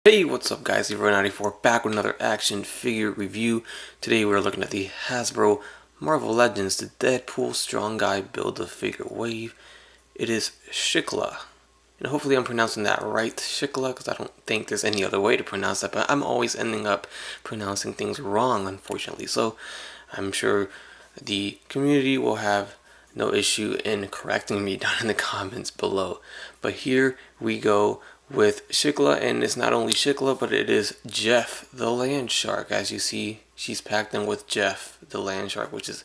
Hey, what's up guys, Hero94 back with another action figure review. Today we're looking at the Hasbro Marvel Legends, the Deadpool Strong Guy Build-A-Figure Wave. It is Shiklah. And hopefully I'm pronouncing that right, Shiklah, because I don't think there's any other way to pronounce that, but I'm always ending up pronouncing things wrong, unfortunately. So I'm sure the community will have no issue in correcting me down in the comments below. But here we go with Shiklah, and it's not only Shiklah, but it is Jeff the Land Shark. As you see, she's packed in with Jeff the Land Shark, which is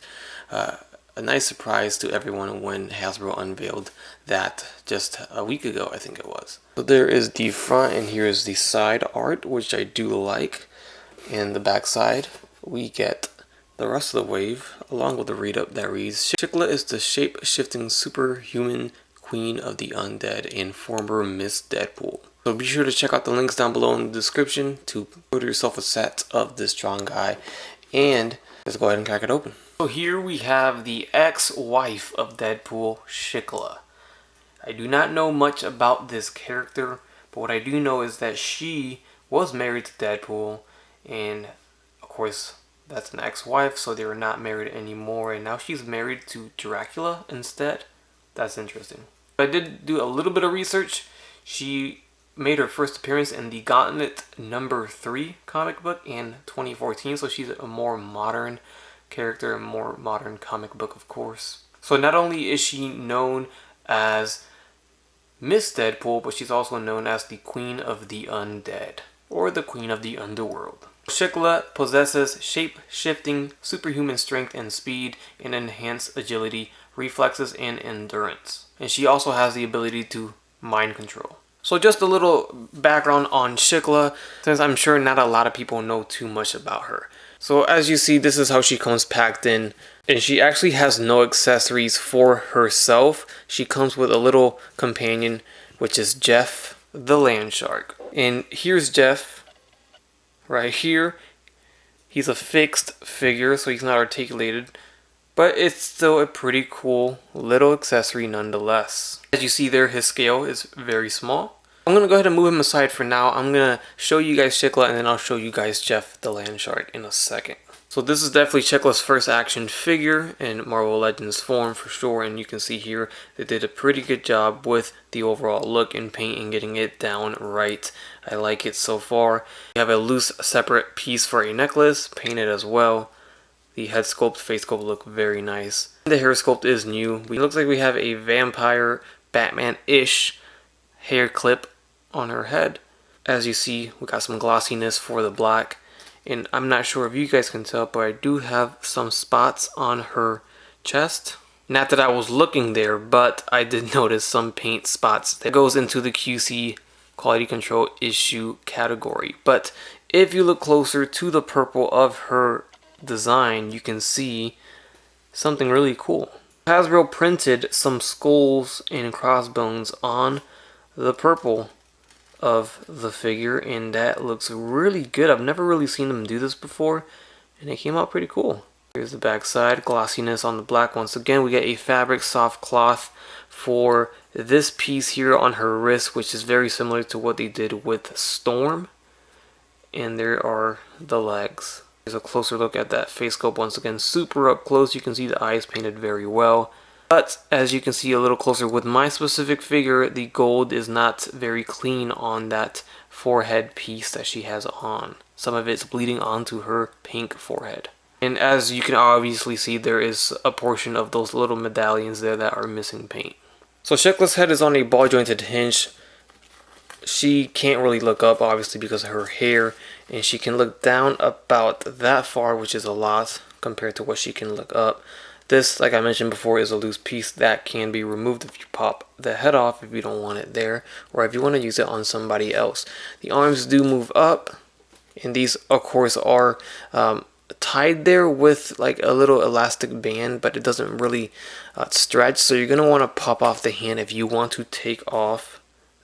a nice surprise to everyone when Hasbro unveiled that just a week ago, I think it was. So there is the front, and here is the side art, which I do like. And the back side, we get the rest of the wave, along with the read-up that reads, Shiklah is the shape-shifting superhuman queen of the undead and former Miss Deadpool. So be sure to check out the links down below in the description to order yourself a set of this strong guy. And let's go ahead and crack it open. So here we have the ex-wife of Deadpool, Shiklah. I do not know much about this character, but what I do know is that she was married to Deadpool, and of course that's an ex-wife, so they were not married anymore, and now she's married to Dracula instead. That's interesting. I did do a little bit of research. She made her first appearance in the Gauntlet #3 comic book in 2014, so she's a more modern character, a more modern comic book, of course. So not only is she known as Miss Deadpool, but she's also known as the Queen of the Undead, or the Queen of the Underworld. Shiklah possesses shape-shifting superhuman strength and speed, and enhanced agility, reflexes, and endurance. And she also has the ability to mind control. So just a little background on Shiklah, since I'm sure not a lot of people know too much about her. So as you see, this is how she comes packed in, and she actually has no accessories for herself. She comes with a little companion, which is Jeff the Land Shark. And here's Jeff right here. He's a fixed figure, so he's not articulated, but it's still a pretty cool little accessory nonetheless. As you see there, his scale is very small. I'm going to go ahead and move him aside for now. I'm going to show you guys Shiklah, and then I'll show you guys Jeff the Land Shark in a second. So this is definitely Chiklah's first action figure in Marvel Legends form for sure, and you can see here they did a pretty good job with the overall look and paint and getting it down right. I like it so far. You have a loose separate piece for a necklace, painted as well. The head sculpt, face sculpt look very nice. The hair sculpt is new. It looks like we have a vampire Batman-ish hair clip on her head. As you see, we got some glossiness for the black. And I'm not sure if you guys can tell, but I do have some spots on her chest. Not that I was looking there, but I did notice some paint spots. That goes into the QC quality control issue category. But if you look closer to the purple of her design, you can see something really cool. Hasbro printed some skulls and crossbones on the purple of the figure, and that looks really good. I've never really seen them do this before, and it came out pretty cool. Here's the back side, glossiness on the black. Once again, we get a fabric soft cloth for this piece here on her wrist, which is very similar to what they did with Storm. And there are the legs. Here's a closer look at that face sculpt. Once again, super up close. You can see the eyes painted very well. But as you can see a little closer with my specific figure, the gold is not very clean on that forehead piece that she has on. Some of it's bleeding onto her pink forehead. And as you can obviously see, there is a portion of those little medallions there that are missing paint. So Shiklah's head is on a ball jointed hinge. She can't really look up, obviously, because of her hair, and she can look down about that far, which is a lot compared to what she can look up. This, like I mentioned before, is a loose piece that can be removed if you pop the head off if you don't want it there, or if you want to use it on somebody else. The arms do move up, and these, of course, are tied there with like a little elastic band, but it doesn't really stretch, so you're going to want to pop off the hand if you want to take off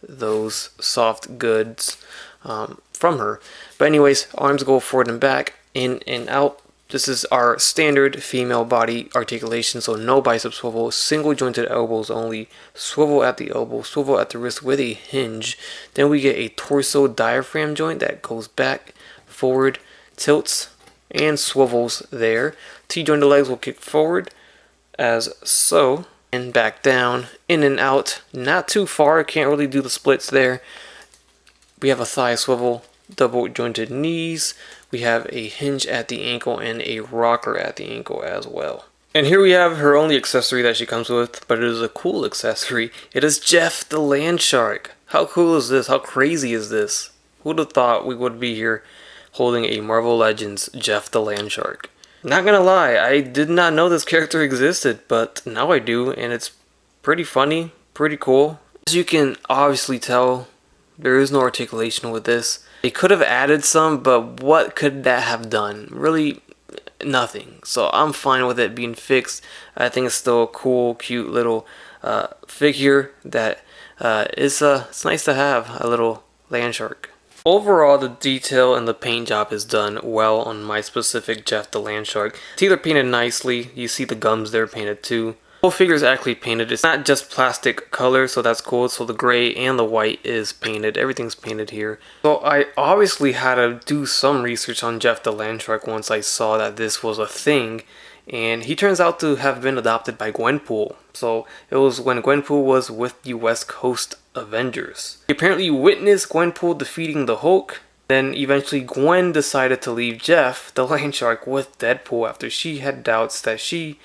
those soft goods from her. But anyways, arms go forward and back, in and out, This is our standard female body articulation, so no bicep swivel, single jointed elbows only, swivel at the elbow, swivel at the wrist with a hinge. Then we get a torso diaphragm joint that goes back, forward, tilts, and swivels there. T-jointed legs will kick forward, as so, and back down, in and out, not too far, can't really do the splits there. We have a thigh swivel, double jointed knees. We have a hinge at the ankle and a rocker at the ankle as well. And here we have her only accessory that she comes with, but it is a cool accessory. It is Jeff the Land Shark. How cool is this? How crazy is this? Who would have thought we would be here holding a Marvel Legends Jeff the Land Shark? Not gonna lie, I did not know this character existed, but now I do, and it's pretty funny, pretty cool. As you can obviously tell, there is no articulation with this. They could have added some, but what could that have done? Really, nothing. So I'm fine with it being fixed. I think it's still a cool, cute little figure that it's nice to have, a little land shark. Overall, the detail and the paint job is done well on my specific Jeff the Land Shark. Teeth are painted nicely. You see the gums there painted too. The whole figure is actually painted. It's not just plastic color, so that's cool. So the gray and the white is painted. Everything's painted here. So I obviously had to do some research on Jeff the Land Shark once I saw that this was a thing. And he turns out to have been adopted by Gwenpool. So it was when Gwenpool was with the West Coast Avengers. He apparently witnessed Gwenpool defeating the Hulk. Then eventually Gwen decided to leave Jeff the Land Shark with Deadpool after she had doubts that she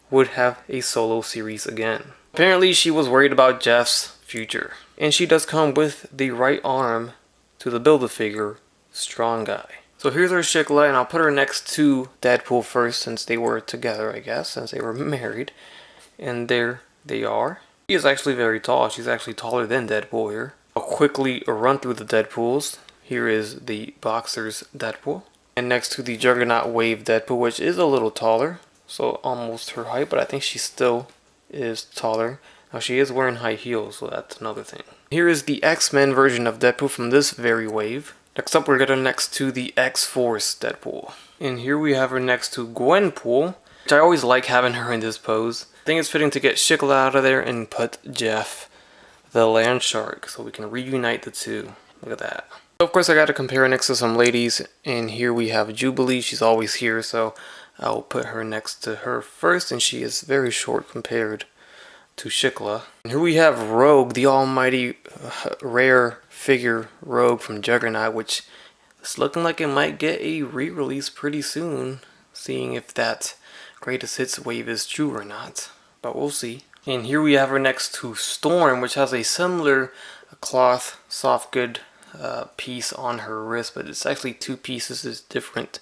would have a solo series again. Apparently she was worried about Jeff's future. And she does come with the right arm to the Build-A-Figure Strong Guy. So here's our Shiklah, and I'll put her next to Deadpool first since they were together, I guess, since they were married. And there they are. She is actually very tall. She's actually taller than Deadpool here. I'll quickly run through the Deadpools. Here is the Boxer's Deadpool. And next to the Juggernaut Wave Deadpool, which is a little taller. So almost her height, but I think she still is taller. Now she is wearing high heels, so that's another thing. Here is the X-Men version of Deadpool from this very wave. Next up, we're going to next to the X-Force Deadpool. And here we have her next to Gwenpool, which I always like having her in this pose. I think it's fitting to get Shiklah out of there and put Jeff the Land Shark so we can reunite the two. Look at that. So of course, I got to compare her next to some ladies. And here we have Jubilee. She's always here, so I'll put her next to her first, and she is very short compared to Shiklah. And here we have Rogue, the almighty rare figure Rogue from Juggernaut, which is looking like it might get a re-release pretty soon, seeing if that greatest hits wave is true or not, but we'll see. And here we have her next to Storm, which has a similar cloth soft good piece on her wrist, but it's actually two pieces. It's different.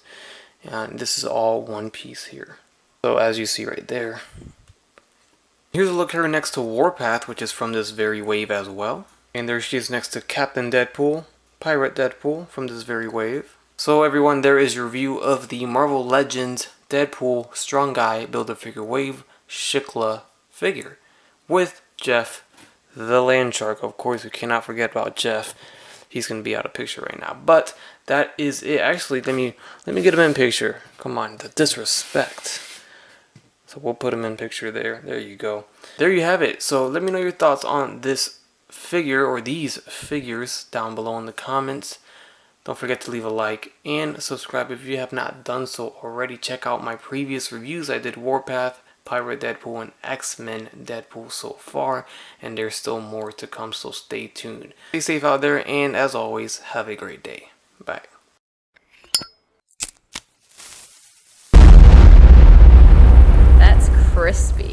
And this is all one piece here. So as you see right there. Here's a look at her next to Warpath, which is from this very wave as well. And there she is next to Captain Deadpool, Pirate Deadpool from this very wave. So everyone, there is your review of the Marvel Legends Deadpool Strong Guy Build-A-Figure Wave Shiklah figure with Jeff the Land Shark. Of course, we cannot forget about Jeff. He's going to be out of picture right now. But that is it. Actually, let me get him in picture. Come on, the disrespect. So we'll put him in picture there. There you go. There you have it. So let me know your thoughts on this figure or these figures down below in the comments. Don't forget to leave a like and subscribe if you have not done so already. Check out my previous reviews. I did Warpath, Pirate Deadpool, and X-Men Deadpool so far, and there's still more to come, so stay tuned. Stay safe out there, and as always, have a great day. Bye. That's crispy.